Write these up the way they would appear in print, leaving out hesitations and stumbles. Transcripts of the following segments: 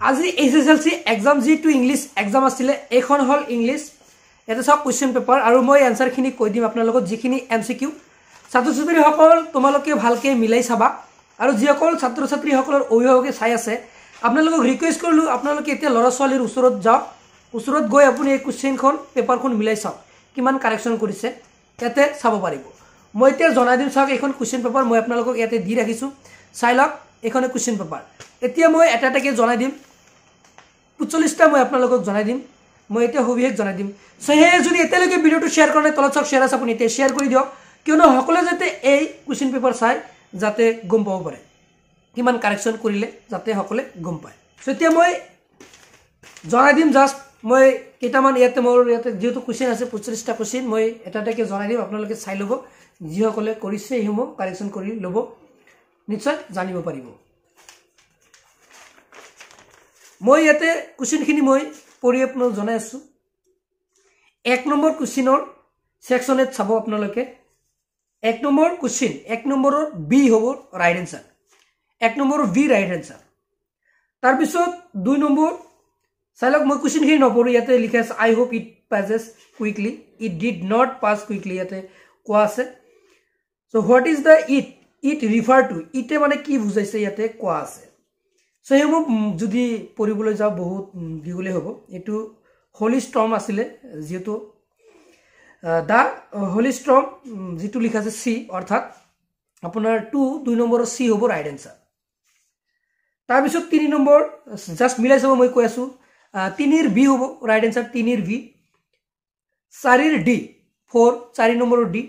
আজি এছএছএলসি এক্সাম যেটো English exam আছিল এখন হল ইংলিশ এটা সব কোশ্চেন পেপার আৰু মই আনসাৰ খিনি কৈ দিম আপোনালোকক যিখিনি এমসিকিউ ছাত্ৰ ছাত্ৰী সকল তোমালোকে ভালকে মিলাই চাবা আৰু যিসকল ছাত্ৰ ছাত্ৰী সকলৰ অভিভাৱকে চাই আছে আপোনালোকক ৰিকুৱেষ্ট কৰিলো আপোনালোকে এতিয়া লৰা ছোৱালীৰ ওচৰত যাওক ওচৰত গৈ আপুনি এই কোশ্চেনখন পেপাৰখন মিলাই চাওক কিমান কাৰেকচন কৰিছে ইয়াতে চাব পাৰিব মই এতিয়া জনাই দিম চাওক এখন কোশ্চেন পেপাৰ মই আপোনালোকক ইয়াতে দি ৰাখিছো চাই লওক এখন কোশ্চেন পেপাৰ এতিয়া মই এটা এটাকে জনাই দিম 45টা মই আপোনালোকক জনাই দিম মই এটা হবিহেক জনাই দিম সহে যদি এতিয়ালৈকে ভিডিওটো শেয়াৰ কৰা নাই তলত চাওক শেয়াৰ আছে আপুনি এতিয়া শেয়াৰ কৰি দিয়ক কিয়নো সকলে যাতে এই কোশ্চেন পেপাৰ চাই যাতে গম পাব পাৰে কিমান কাৰেকচন কৰিলে যাতে সকলে গম পায় সো এতিয়া মই জনাই দিম জাস্ট মই কেইটামান ইয়াতে মোৰ ইয়াতে যেহেতু কোশ্চেন আছে 45টা কোশ্চেন মই এটা এটাকে জনাই দিম আপোনালোকে চাই ল'ব যি সকলে কৰিছে হিমো কাৰেকচন কৰি ল'ব নিশ্চয় জানিব পাৰিব মই ইয়াতে কোশ্চেনখিনি মই পঢ়ি আপোনাক জনাই আছো 1 নম্বৰ কোশ্চেনৰ সেকশনত চাব আপোনালোকে 1 নম্বৰ কোশ্চেন 1 নম্বৰৰ বি হ'ব ৰাইট আনসাৰ 1 নম্বৰৰ বি ৰাইট আনসাৰ তাৰ পিছত 2 নম্বৰ চাইলক মই কোশ্চেনখিনি নপঢ়ো ইয়াতে লিখা আছে I hope it passes quickly it did not pass quickly ইয়াতে কোৱা আছে so what is the it refer to ইতে মানে কি বুজাইছে ইয়াতে কোৱা আছে সো হেমো যদি পঢ়িবলৈ যাও বহুত দীঘলে হ'ব এটো হোলি স্টৰ্ম আছিল যেটো দা হোলি স্টৰ্ম যেটো লিখা আছে সি অৰ্থাৎ আপোনাৰ 2 নম্বৰৰ সি হ'ব ৰাইট আনসাৰ তাৰ পিছত 3 নম্বৰ জাস্ট মিলাই চাব মই কৈ আছো 3 বি হ'ব ৰাইট আনসাৰ 3 বি 4 ডি 4 নম্বৰৰ ডি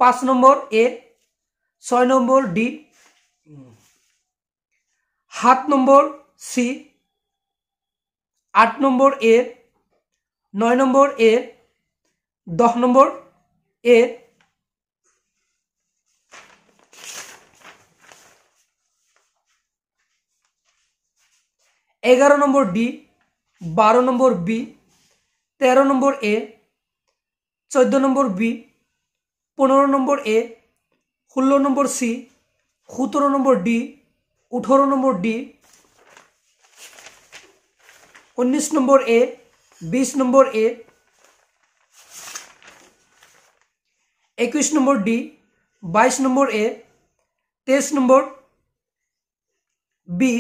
5 নম্বৰ এ 6 নম্বৰ ডি 7 নম্বৰ সি 8 নম্বৰ এ 9 নম্বৰ এ 10 নম্বৰ এ 11 নম্বৰ ডি 12 নম্বৰ বি 13 নম্বৰ এ 14 নম্বৰ বি 15 নম্বৰ এ 16 নম্বৰ সি 17 নম্বৰ ডি 18 নম্বৰ ডি 19 নম্বৰ এ 20 নম্বৰ এ 21 নম্বৰ ডি 22 নম্বৰ এ 23 নম্বৰ বি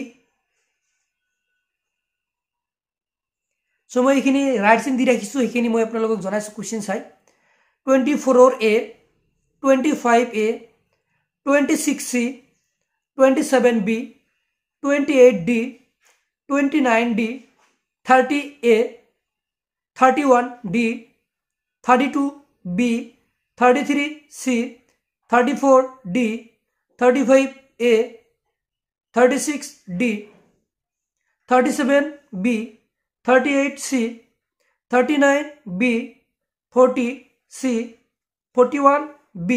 সো মই এখিনি ৰাইট সিন দি ৰাখিছো এখিনি মই আপোনালোকক জনাইছো কোশ্চেন চাই 24 এ 25 এ 26 সি 27 B 28 D 29 D 30 A 31 D 32 B 33 C 34 D 35 A 36 D 37 B 38 C 39 B 40 C 41 B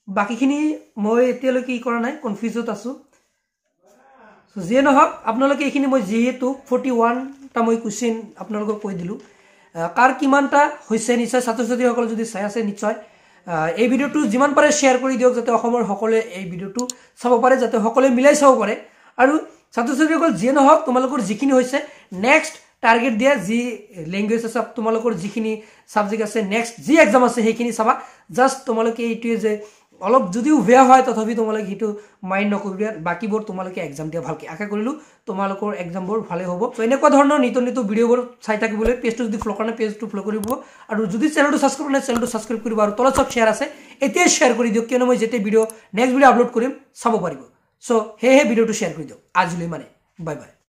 বাকিখিনি মই এতিয়ালৈকে কি কৰা নাই কনফিউজড আছো সো যে নহক আপোনালোকে এখিনি মই যেহেতু 41 টা মই কোশ্চেন আপোনালোকক কৈ দিলো কাৰ কিমানটা হৈছে নিশ্চয় ছাত্ৰ ছাত্ৰীসকল যদি চাই আছে নিশ্চয় এই ভিডিওটো যিমান পাৰে শেয়াৰ কৰি দিয়ক যাতে অসমৰ সকলে এই ভিডিওটো চাব পাৰে যাতে সকলে মিলাই চাব পাৰে আৰু ছাত্ৰ ছাত্ৰীসকল যে নহক তোমালোকৰ যিখিনি হৈছে নেক্সট টাৰ্গেট দিয়া যি ল্যাঙ্গুৱেজ আছে তোমালোকৰ যিখিনি সাবজেক্ট আছে নেক্সট যি এক্সাম আছে সেইখিনি চাবা জাস্ট তোমালোকে এইটোৱে যে অলপ যদিও বেয়া হয় তথাপি তোমালোকে হিটো মাইন্ড নকৰিবা বাকিবোৰ তোমালোকে এক্সাম দিয়া ভালকে আশা কৰিলো তোমালোকৰ এক্সামবোৰ ভালে হ'ব সো এনেকুৱা ধৰণৰ নিত নিত ভিডিওবোৰ চাই থাকিবলৈ পেজটো যদি ফলো কৰা পেজটো ফলো কৰিব আৰু যদি চেনেলটো সাবস্ক্ৰাইব কৰা চেনেলটো সাবস্ক্ৰাইব কৰিব আৰু তলত সব শেয়াৰ আছে এতিয়া শেয়াৰ কৰি দিয়ক কিয়নো মই যেতে ভিডিও নেক্সট ভিডিও আপলোড কৰিম চাব পাৰিব সো হে ভিডিওটো শেয়াৰ কৰি দিয়ক আজিলৈ মানে বাই বাই